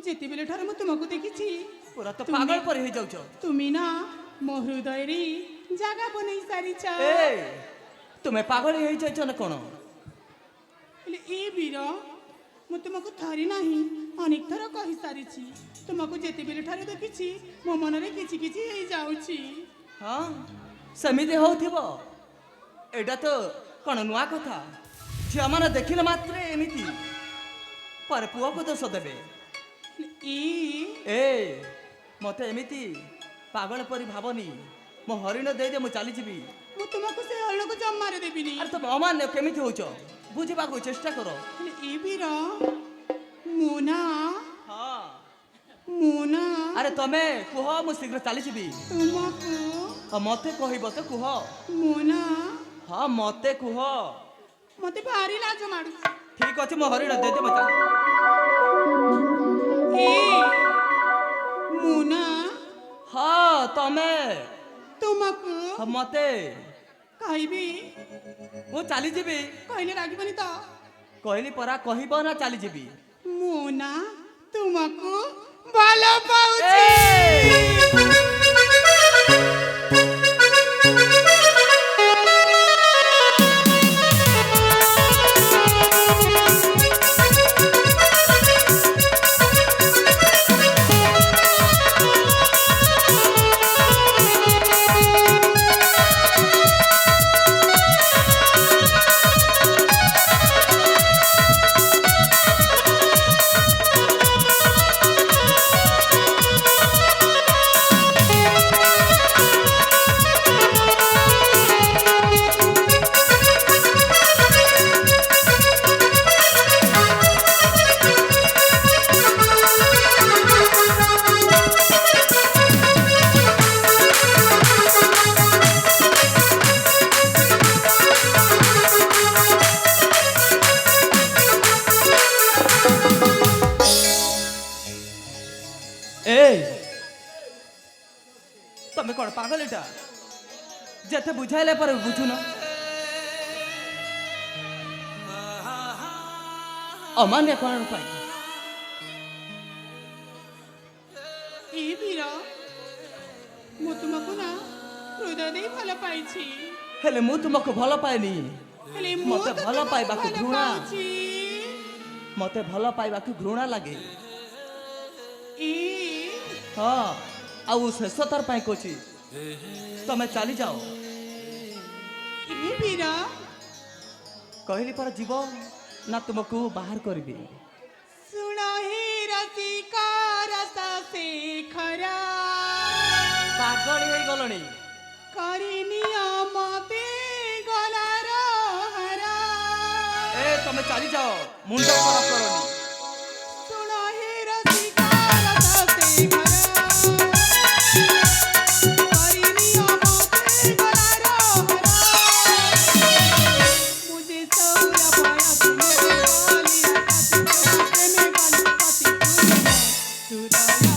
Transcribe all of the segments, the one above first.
যেতে বেলে ঠারে মু তোমাকে দেখিছি পুরা তো পাগল পরে হয়ে যাউছ তুমি না মো হৃদয়রে জায়গা বনাই সারিছ এ তুমি পাগল হয়ে যাইছ না কোন ହେଲେ ଏ ବୀର ମୁଁ ତୁମକୁ ଥରେ ନାହିଁ ଅନେକ ଥର କହି ସାରିଛି ତୁମକୁ ଯେତେବେଳେ ଠାରେ ଦେଖିଛି ମୋ ମନରେ କିଛି କିଛି ହେଇଯାଉଛି। ହଁ ସେମିତି ହଉଥିବ ଏଇଟା ତ କ'ଣ ନୂଆ କଥା ଝିଅମାନେ ଦେଖିଲେ ମାତ୍ରେ ଏମିତି ପରେ ପୁଅକୁ ଦୋଷ ଦେବେ। ଏ ମତେ ଏମିତି ପାଗଳ ପରି ଭାବନି ମୋ ହରିଣ ଦେଇଦେ ମୁଁ ଚାଲିଯିବି। ମୁଁ ତୁମକୁ ସେ ହରିଣକୁ ଜମାରେ ଦେବିନି। ଆରେ ତମେ ଅମାନ୍ୟ କେମିତି ହଉଛ ବୁଝିବାକୁ ଚେଷ୍ଟା କର। ଏ ବୀର ମୁଁ ନା ହଁ ମୁଁ ନା ଆରେ ତମେ କୁହ ମୁଁ ଶୀଘ୍ର ଚାଲିଯିବି। ତୁମକୁ ମତେ କହିବ ତ କୁହ। ମୁଁ ନା ହଁ ମତେ କୁହ। ମତେ ଭାରି ଲାଜ ମାଡୁଛି। ଠିକ ଅଛି ମୋ ହରିଣ ଦେଇଦେ ମୁଁ ଚାଲି ମୁଁ ନା ହଁ ତମେ ତୁମକୁ ମତେ କହିବି ମୁଁ ଚାଲିଯିବି। କହିଲେ ରାଗିବନି ତ? କହିଲି ପରା କହିବ ନା ଚାଲିଯିବି। ମୁଁ ନା ତୁମକୁ ଭଲ ପାଉଛି। পাগলটা যেতে বুঝাইলে পরে বুঝুন অমান্য করার উপায় ଏ ବୀର ମୁଁ ତୁମକୁ ନା ହୃଦୟ ଦେଇ ଭଲ ପାଇଛି ହେଲେ ମୁଁ ତୁମକୁ ଭଲ ପାଏନି ହେଲେ ମତେ ମୁଁ ତ ଭଲ ତୁମକୁ ପାଇବାକୁ ଭଲ ଘୃଣା। ପାଉଛି। ମତେ ଭଲ ପାଇବାକୁ ଘୃଣା ଲାଗେ ଏ ହଁ ଆଉ ଶେଷ ଥର ପାଇଁ କହୁଛି ତମେ ଚାଲିଯାଅ ଏ ବୀର କହିଲି ପରା ଯିବ ନା ତୁମକୁ ବାହାର କରିବି ଶୁଣ ହେ ରସିକା ରସ ଶେଖରା ପାଗଳି ହେଇଗଲଣି କରିନିଅ ମତେ ଗଲାର ହରା ଏ ତମେ ଚାଲିଯାଅ ମୁଣ୍ଡ ଖରାପ କରନି ଶୁଣ ହେ ରସିକା ରସ ଶେଖରା କରିନିଅ ମତେ ଗଲାର ହରା मुझे सौरा पाया तुमने काली आकाश प्रेमे काली पति तुझे सुराया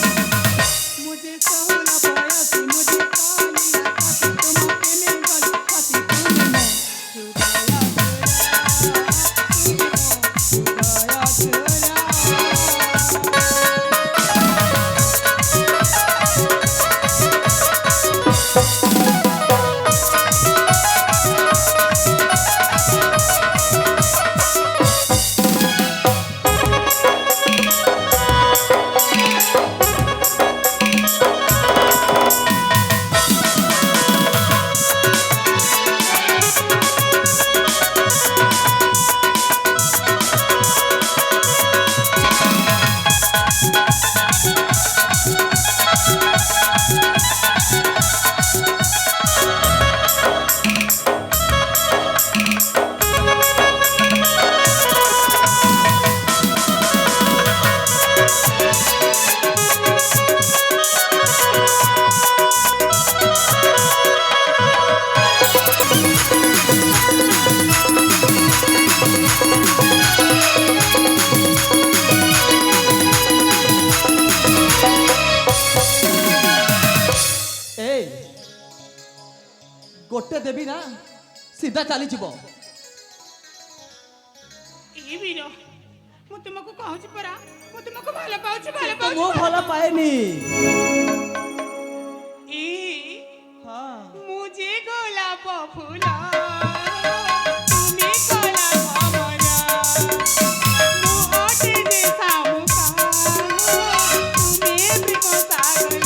मुझे सौरा पाया मुझे काली आकाश तुम प्रेमे काली पति तुझे सुराया ଗୋଟେ ଦେବି ନା ସିଧା ଚାଲିଯିବ ଏ ବୀର ମୁଁ ତୁମକୁ କହୁଛି ପରା ମୁଁ ତୁମକୁ ଭଲ ପାଉଛି ଭଲ କିନ୍ତୁ ପାଉଛି ମୁଁ ଭଲ ପାଏନି ଏ ହଁ मुझे गोलाप फूल तुम्हें कला भमरा मोटे देखा मुखा तुम्हें प्रेम सागर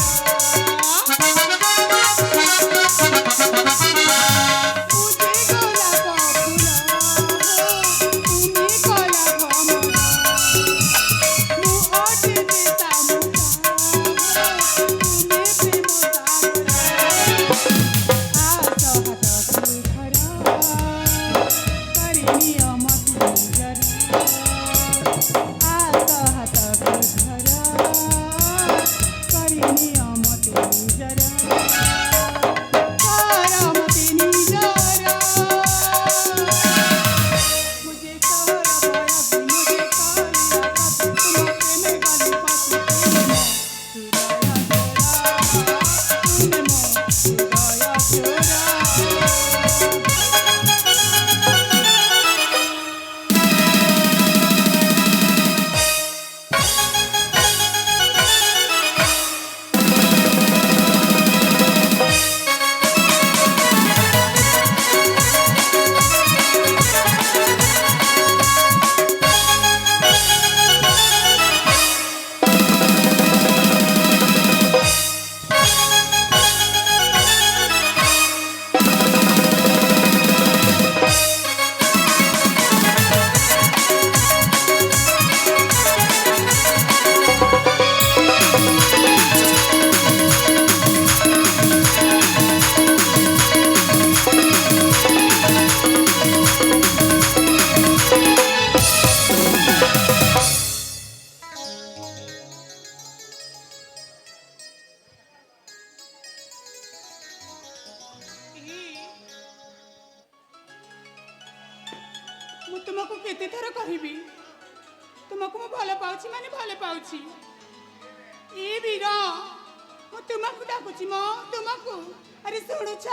मुझे गोलाप फूल तुम्हें कला भमरा मोटे देखा मुखा तुम्हें तुमको मु भल पाउची माने भल पाउची ए वीर मु तुमको डाकुची मो तुमको अरे सुनुछ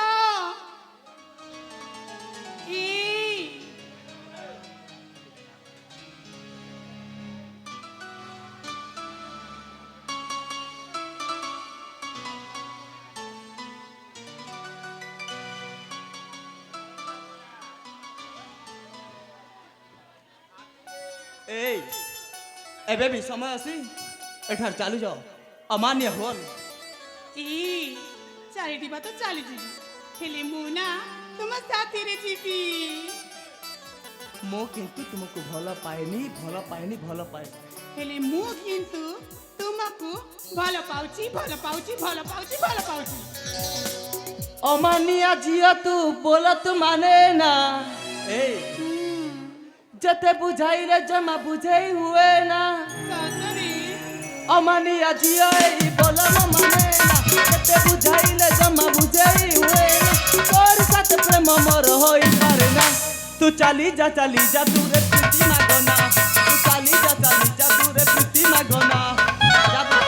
ए ए एबे भी समय आसी एठार चालू जाओ अमान्य होल ए चाली दिबा तो चाली जीवी हेले मु ना तुम साथी रे जीवी मो किंतु तुमको भल पाएनी भल पाए हेले मु किंतु तुमको भल पाउची भल पाउची भल पाउची भल पाउची अमानिया जिया तू बोलत माने ना ए जते बुझाई रे जमा बुझाई हुए ना ससुरी अमानिया जिया ई बोलम माने ना जते बुझाई रे जमा बुझाई हुए ना तोर साथ प्रेम मोर होई पारे ना तू चाली जा तू रे प्रीति मागना तू चाली जा तू रे प्रीति मागना जा तू।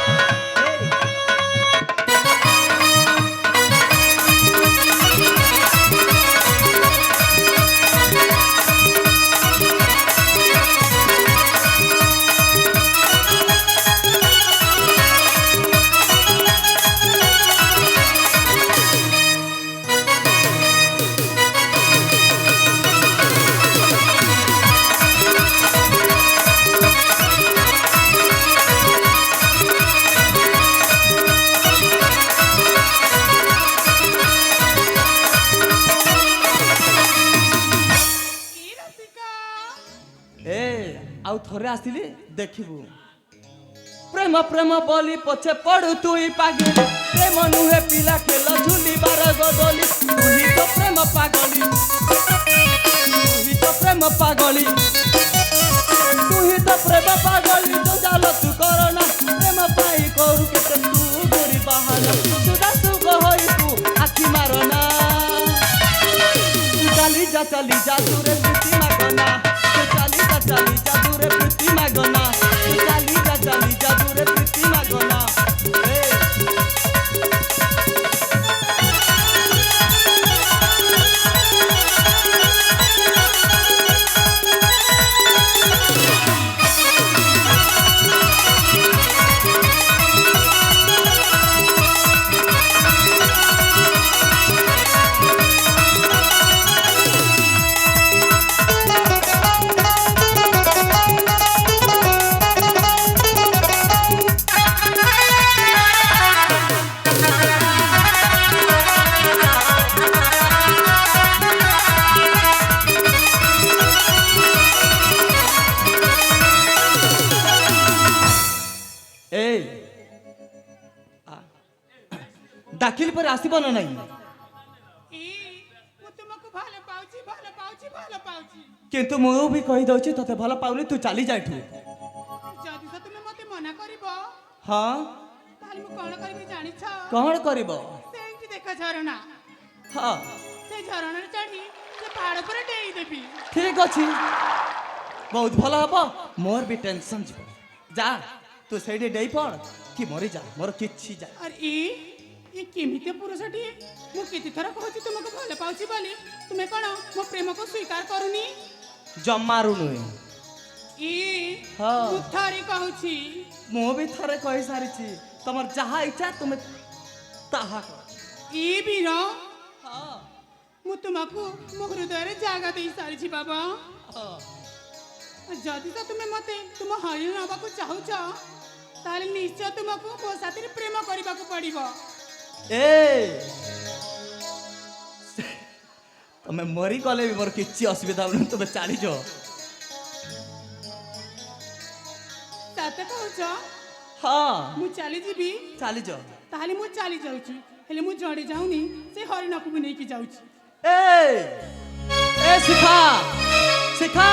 आउ थरे आसिली देखिबू प्रेम प्रेम बोली पछे पड़ू तू ही पागल प्रेम नुहे पिला खेल झुली बार गदली तू ही तो प्रेम पागली जंजाल तू करना प्रेम पाई करू के तू गोरी बहाना सुदा सुख होई तू आखी मारना तू चाली जा तू रे प्रीति मागना तू चाली जा तू रे प्रीति मागना तू चाली जा तू रे प्रीति मागना दाखिल पर आसीब ना नहीं किंतु मु भी कही दउची तते भल पाउनी तू चाली जाइठू जदि से तुमे मते मना करिवो हां ताले मु कोन करबी जानि छ कोन करबो सेंटी देखा झरना हां से झरना रे चढ़ी से पहाड़ पर डेई देबी ठीक अछि बहुत भल हबो मोर भी टेंशन छ जा तू सेडी डेई पड़ कि मरि जा मोर किछि जा अरे ये केमिते पुरुषटी मु केते थरा कहछि तुमको भले पाउछि बोली तुमे कोन मो प्रेम को स्वीकार करूनी जम्मारु नुई ए हां मु थारे कहछि मु भी थरे कहि सारी छी तमर जहा इच्छा तुमे ताहा कर ए वीर हां मु तुमको मो हृदय रे जागा देई सारी छी बाबा हां जदि तो तुमे मते तुम हरिण हबा को चाहू छ ताले निश्चय तुमको मो साथी प्रेम करबा को पड़िबो ए तमे मरी गले भी मोर किछि असुविधा न तमे चाली जो साथे कहू छ हां मु चाली जीबी चाली जो ताले मु चाली जाउची हेले मु जड़ी जाउनी से हरिण को भी नै की जाउची ए शिखा शिखा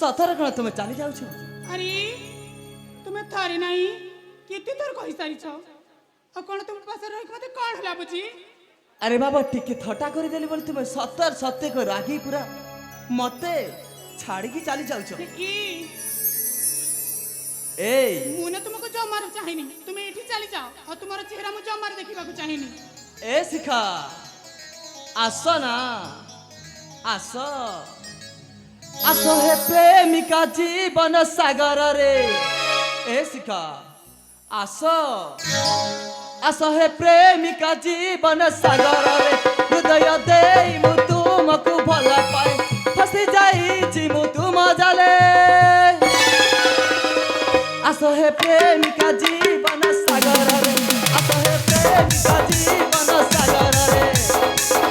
ସତରେ କ'ଣ ତୁମେ ଚାଲି ଯାଉଛ? ଆରେ ତୁମେ ଥରେ ନାହିଁ କେତେ ଥର କହିସାରିଛ। ଆଉ କ'ଣ ତୁମ ପାଖରେ ରହିକି ମତେ କ'ଣ ଲାଗୁଛି? ଆରେ ବାବା ଟିକେ ଥଟ୍ଟା କରିଦେଲି ବୋଲି ତୁମେ ସତରେ ସତ୍ୟ କର ରାଗି ପୁରା ମତେ ଛାଡ଼ିକି ଚାଲି ଯାଉଛ। ଏଇ ମୁଁ ନା ତୁମକୁ ଜମାରୁ ଚାହିଁନି, ତୁମେ ଏଠି ଚାଲି ଯାଅ। ଆଉ ତୁମର ଚେହେରା ମୁଁ ଜମାରୁ ଦେଖିବାକୁ ଚାହିଁନି। ଏ ଶିଖା ଆସ ନା ଆସ ଆସ ହେ ପ୍ରେମିକା ଜୀବନ ସାଗରରେ। ଏ ଶିଖା ଆସ ଆସ ହେ ପ୍ରେମିକା ଜୀବନ ସାଗରରେ। ହୃଦୟ ଦେଇ ମୁଁ ତୁମକୁ ଭଲ ପାଏ, ଫସି ଯାଇଛି ମୁଁ ତୁମ ଜାଲେ। ଆସ ହେ ପ୍ରେମିକା ଜୀବନ ସାଗରରେ, ଆସ ହେ ପ୍ରେମିକା ଜୀବନ ସାଗରରେ।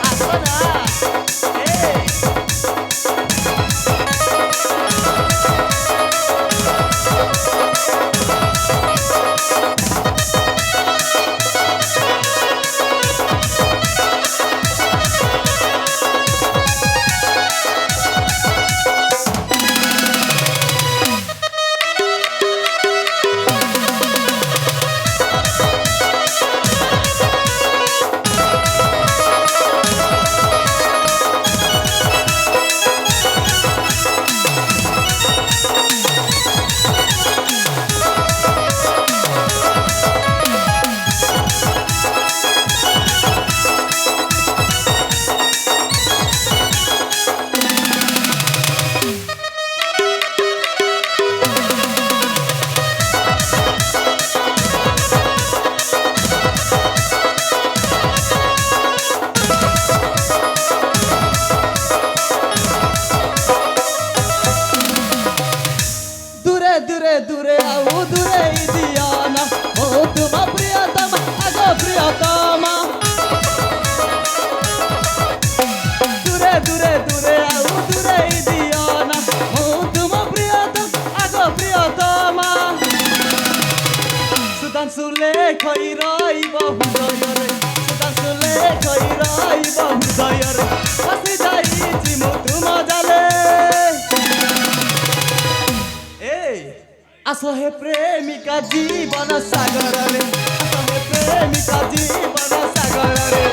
ଆସ ନା দূরে আউ দূরে দিও না, ও তোমা প্রিয়তমা আগো প্রিয়তমা। দূরে দূরে দূরে আউ দূরে দিও না, ও তোমা প্রিয়তম আগো প্রিয়তমা। সুধাংশু লেখই রইব হৃদয়রে, সুধাংশু লেখই রইব হৃদয়রে। ফাঁসি যাইছি মু তুম জালে। আস হে প্রেমিকা জীবন সাগରରେ, আস হে প্রেমিকা জীবন সাগରରେ।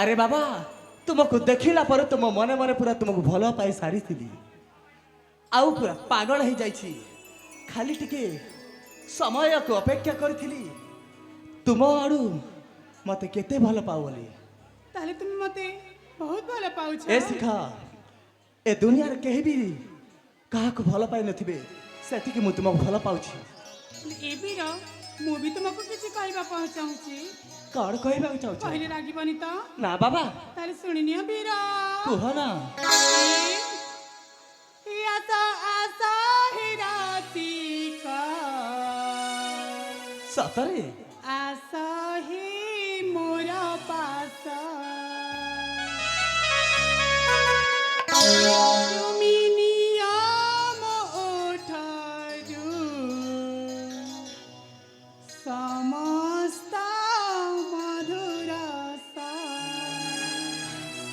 আরে বাবা তোমাকে দেখিলা পরে তুম মনে মনে পুরা তোমাকে ভাল পাই সারিছিলি, আউ পুরা পাগল হয়ে যাইছি। খালি টিকে সময়কে অপেক্ষা করিছিলি তুম আড়ু মতে কেতে ভাল পাও বলি। তাহলে তুমি মতে বহুত ভাল পাউছ। এ শিখা এ দুনিয়ার কেহি বি কাহাকে ভাল পাই নথিবে, সেতিকি মু তোমাকে ভাল পাউছি। এ বীর মু বি তোমাকে কিছু কইবা চাহুছি। কଣ କହିବାକୁ ଚାହୁଁଛ? କହିଲେ ରାଗିବନି ତ? ନା ବାବା। ତାହେଲେ ଶୁଣିନିଅ ବୀର। କୁହ ନା। ଆସ ଆସ ହେ ରାତିକା। ସତରେ?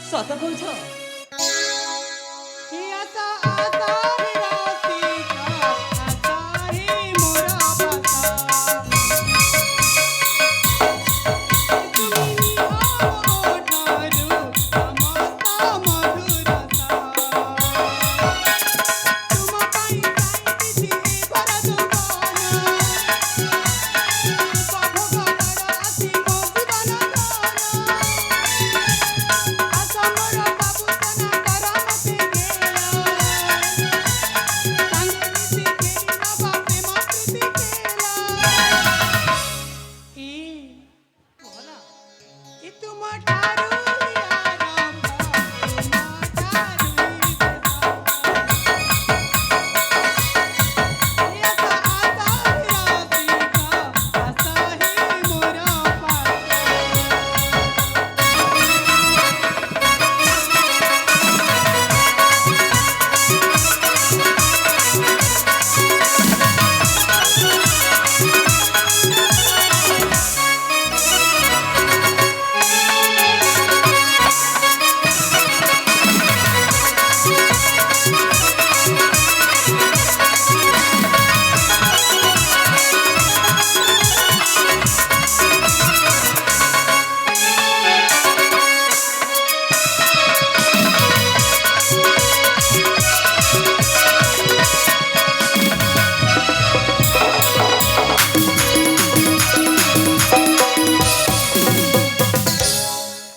ସତ କହୁଛ? हे आशा आशा हे राशिका आशा हे मोर बासा तुमी निहाओ ठारू समस्ता मधुरसा तुम पाई साईची भरदुकान भगवान आसी मो जीवन दान आशा मोर बाबू तना करमते गेला सांगे मिसी केरी नवा प्रेम प्रीति केला ए तुम ठारू आरंभ तुम ठारू हे आशा आशा हे राशिका आशा हे मोर पासा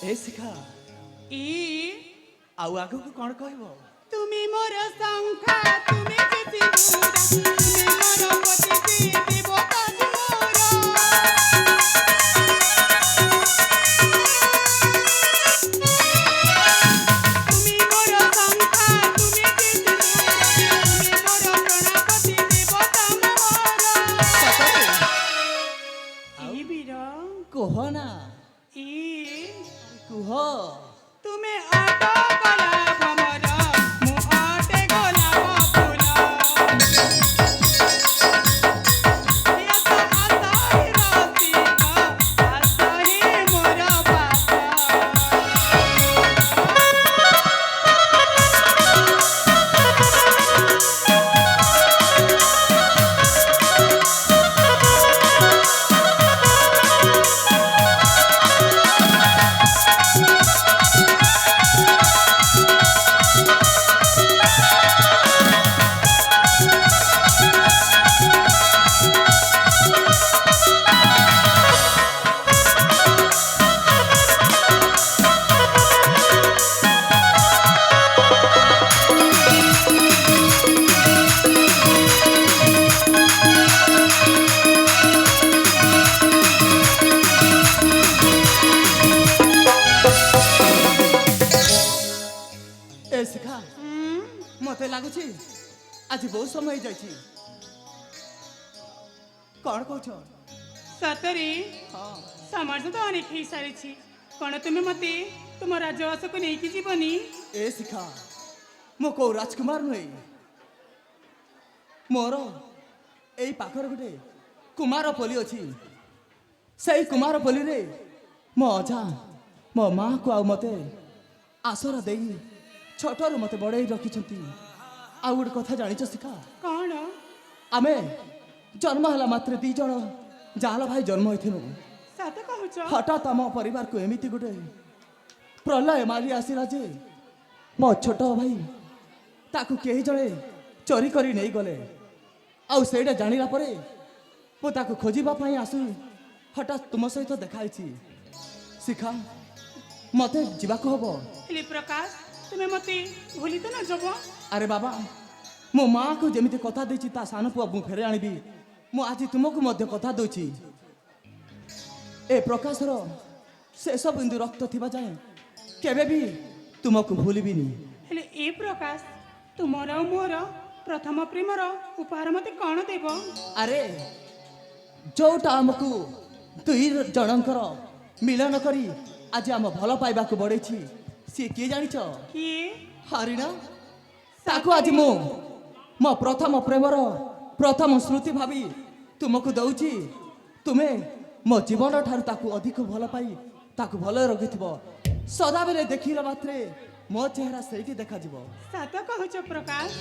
ଏ ଶିଖା ଆଉ ଆଗକୁ କ'ଣ କହିବ? তুমি মোর সংখ্যা তুমি যে সিঁদুর তুমি মোর পতি দেবতা মোর তুমি মোর সংখ্যা তুমি যে সিঁদুর তুমি মোর প্রণাপতি দেবতা মোর ସତରେ? এই বীর କୁହ ନା, এই କୁହ। তুমি অট গলা ভমর মু অটে গোলাপ ফুল হে আশা আশা হে রাশিকা আশা হে মোর বাসা ଏ ଶିଖା, ମତେ ଲାଗୁଛି ଆଜି ବହୁତ ସମୟ ହେଇଯାଇଛି। କ'ଣ କହୁଛ? ସତରେ ହଁ, ସମାଜ ତ ଅନେକ ହେଇସାରିଛି କ'ଣ ତୁମେ ମତେ ତୁମ ରାଜବାସକୁ ନେଇକି ଯିବନି? ଏ ଶିଖା, ମୁଁ କୋଉ ରାଜକୁମାର ନୁହେଁ। ମୋର ଏଇ ପାଖରେ ଗୋଟେ କୁମାର ପଲ୍ଲୀ ଅଛି। ସେଇ କୁମାର ପଲ୍ଲୀରେ ମୋ ଅଜା ମୋ ମାଆକୁ ଆଉ ମୋତେ ଆସରା ଦେଇ ଛୋଟରୁ ମୋତେ ବଡ଼େଇ ରଖିଛନ୍ତି। ଆଉ ଗୋଟେ କଥା ଜାଣିଛ ଶିଖା? କ'ଣ? ଆମେ ଜନ୍ମ ହେଲା ମାତ୍ରେ 2 ଜଣ ଜାଲ ଭାଇ ଜନ୍ମ ହୋଇଥିଲୁ। ସତ କହୁଛ? ହଠାତ୍ ଆମ ପରିବାରକୁ ଏମିତି ଗୋଟେ ପ୍ରଲୟ ମାରି ଆସିଲା ଯେ ମୋ ଛୋଟ ଭାଇ ତାକୁ କେହି ଜଣେ ଚୋରି କରି ନେଇଗଲେ। ଆଉ ସେଇଟା ଜାଣିଲା ପରେ ମୁଁ ତାକୁ ଖୋଜିବା ପାଇଁ ଆସି ହଠାତ୍ ତୁମ ସହିତ ଦେଖା ହେଇଛି। ଶିଖା, ମୋତେ ଯିବାକୁ ହବ। ହେଲେ ପ୍ରକାଶ ତୁମେ ମତେ ଭୁଲି ତ ନ ଯିବ? ଆରେ ବାବା, ମୋ ମାଆକୁ ଯେମିତି କଥା ଦେଇଛି ତା ସାନ ପୁଅ ମୁଁ ଫେରେ ଆଣିବି, ମୁଁ ଆଜି ତୁମକୁ ମଧ୍ୟ କଥା ଦେଉଛି। ଏ ପ୍ରକାଶର ଶେଷ ବିନ୍ଦୁ ରକ୍ତ ଥିବା ଯାଏଁ କେବେ ବି ତୁମକୁ ଭୁଲିବିନି। ହେଲେ ଏ ପ୍ରକାଶ ତୁମର ଆଉ ମୋର ପ୍ରଥମ ପ୍ରେମର ଉପହାର ମତେ କ'ଣ ଦେବ? ଆରେ ଯୋଉଟା ଆମକୁ 2 ଜଣଙ୍କର ମିଳନ କରି ଆଜି ଆମ ଭଲ ପାଇବାକୁ ବଢ଼େଇଛି ସିଏ କିଏ ଜାଣିଛ? କିଏ? ହରିଣ। ତାକୁ ଆଜି ମୁଁ ମୋ ପ୍ରଥମ ପ୍ରେମର ପ୍ରଥମ ସ୍ମୃତି ଭାବି ତୁମକୁ ଦଉଛି। ତୁମେ ମୋ ଜୀବନ ଠାରୁ ତାକୁ ଅଧିକ ଭଲ ପାଇ ତାକୁ ଭଲରେ ରଖିଥିବ। ସଦାବେଳେ ଦେଖିଲା ମାତ୍ରେ ମୋ ଚେହେରା ସେଇଠି ଦେଖାଯିବ। ସତ କହୁଛ ପ୍ରକାଶ।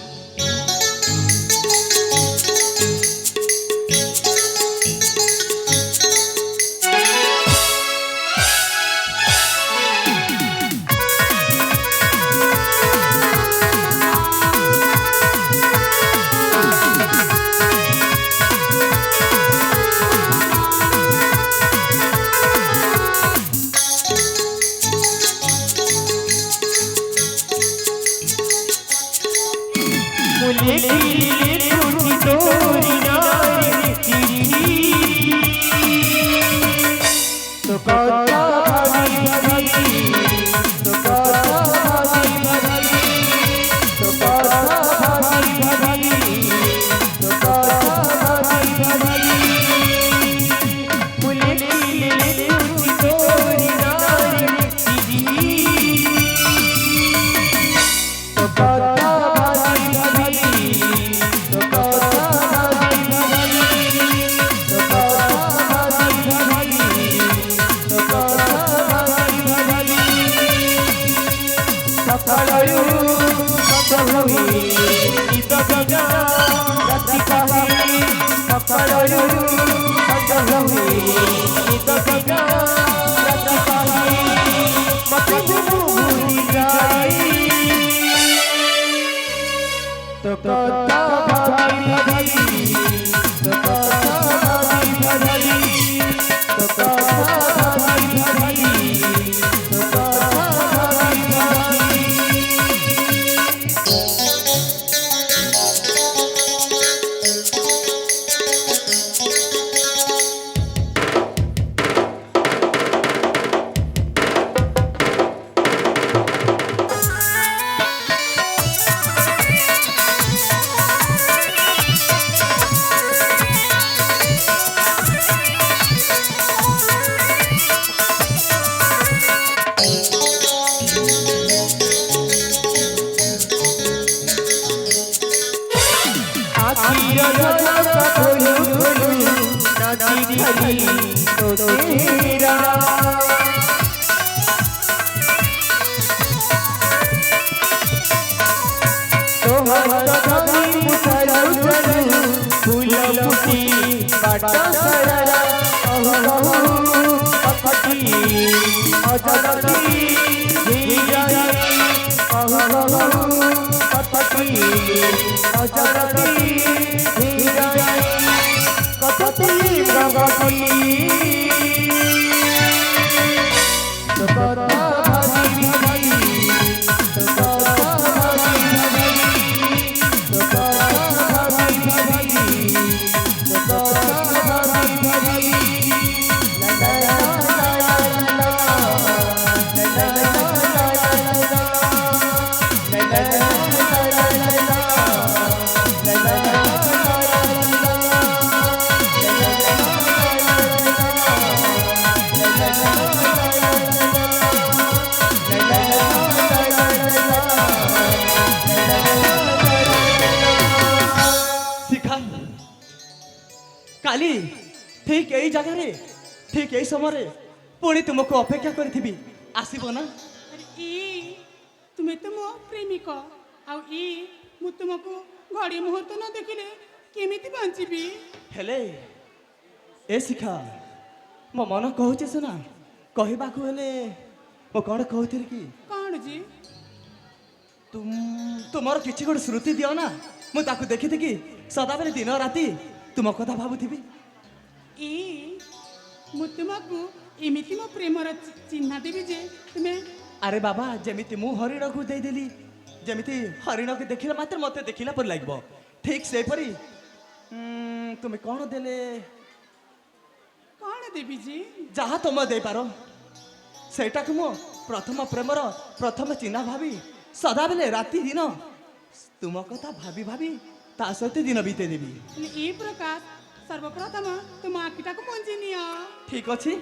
কালি ঠিক এই জায়গায় ঠিক এই সময় পুଣି ତୁମକୁ ଅପେକ୍ଷା କରିଥିବି ଆସିବ ନା? ଇ ତୁମେ ତ ମୋ ପ୍ରେମିକ ଆଉ ମୁଁ ତୁମକୁ ଘଡ଼ି ମୁହୂର୍ତ୍ତ ନ ଦେଖିଲେ କେମିତି ବଞ୍ଚିବି? ହେଲେ ଏ ଶିଖା ମୋ ମନ କହୁଛି ସିନା କହିବାକୁ ହେଲେ ମୁଁ କ'ଣ କହୁଥିଲି କି କ'ଣ ଯେ ତୁମର କିଛି ଗୋଟେ ସ୍ମୃତି ଦିଅ ନା ମୁଁ ତାକୁ ଦେଖିଥିଲି ସଦାବେଳେ ଦିନ ରାତି ତୁମ କଥା ଭାବୁଥିବି। ମୁଁ ତୁମକୁ ଏମିତି ମୋ ପ୍ରେମର ଚିହ୍ନା ଦେବି ଯେ ତୁମେ ଆରେ ବାବା ଯେମିତି ମୁଁ ହରିଣକୁ ଦେଇଦେଲି ଯେମିତି ହରିଣକୁ ଦେଖିଲା ମାତ୍ରେ ମୋତେ ଦେଖିଲା ପରି ଲାଗିବ ଠିକ୍ ସେହିପରି ତୁମେ କ'ଣ ଦେଲେ କ'ଣ ଦେବି ଯେ ଯାହା ତୁମେ ଦେଇପାର ସେଇଟାକୁ ମୁଁ ପ୍ରଥମ ପ୍ରେମର ପ୍ରଥମ ଚିହ୍ନା ଭାବି ସଦାବେଳେ ରାତି ଦିନ ତୁମ କଥା ଭାବି ଭାବି ତା ସହିତ ଦିନ ବିତେଇ ଦେବି। ଏ ପ୍ରକାର ସର୍ବପ୍ରଥମ ତୁମ ଆଖିଟାକୁ ପଞ୍ଜି ନିଅ। ଠିକ୍ ଅଛି।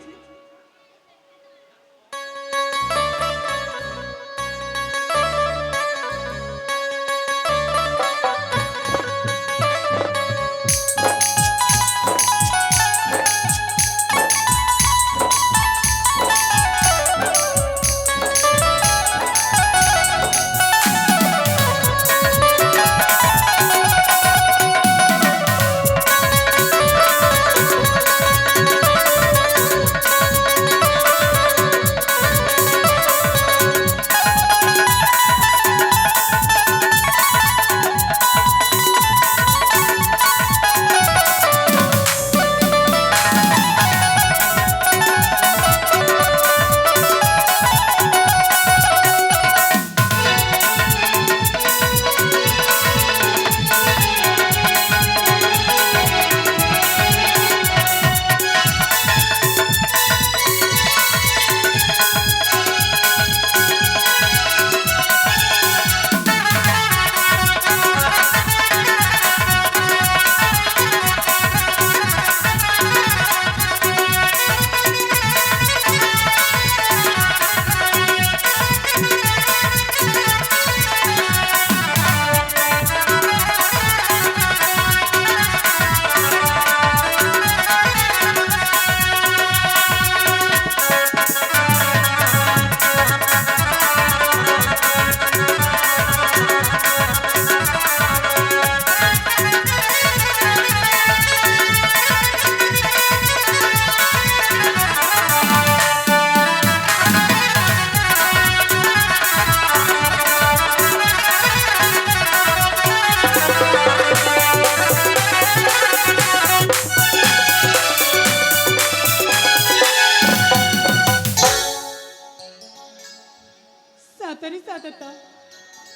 ସତରେ ସତ ତ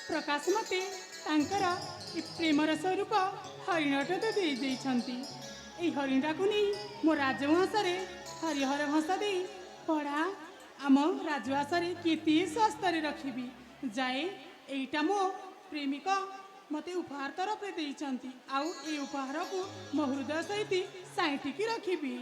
ପ୍ରକାଶ ମତେ ତାଙ୍କର ଏ ପ୍ରେମର ସ୍ୱରୂପ ହରିଣଟା ତ ଦେଇଛନ୍ତି। ଏଇ ହରିଣଟାକୁ ନେଇ ମୋ ରାଜବଂଶରେ ହରିହର ଘଂସ ଦେଇ ପଢ଼ା ଆମ ରାଜବାସରେ କେତେ ଶସ୍ତାରେ ରଖିବି। ଯାଏ ଏଇଟା ମୋ ପ୍ରେମିକ ମୋତେ ଉପହାର ତରଫରେ ଦେଇଛନ୍ତି। ଆଉ ଏଇ ଉପହାରକୁ ମୋ ହୃଦୟ ସହିତ ସାଇତିକି ରଖିବି।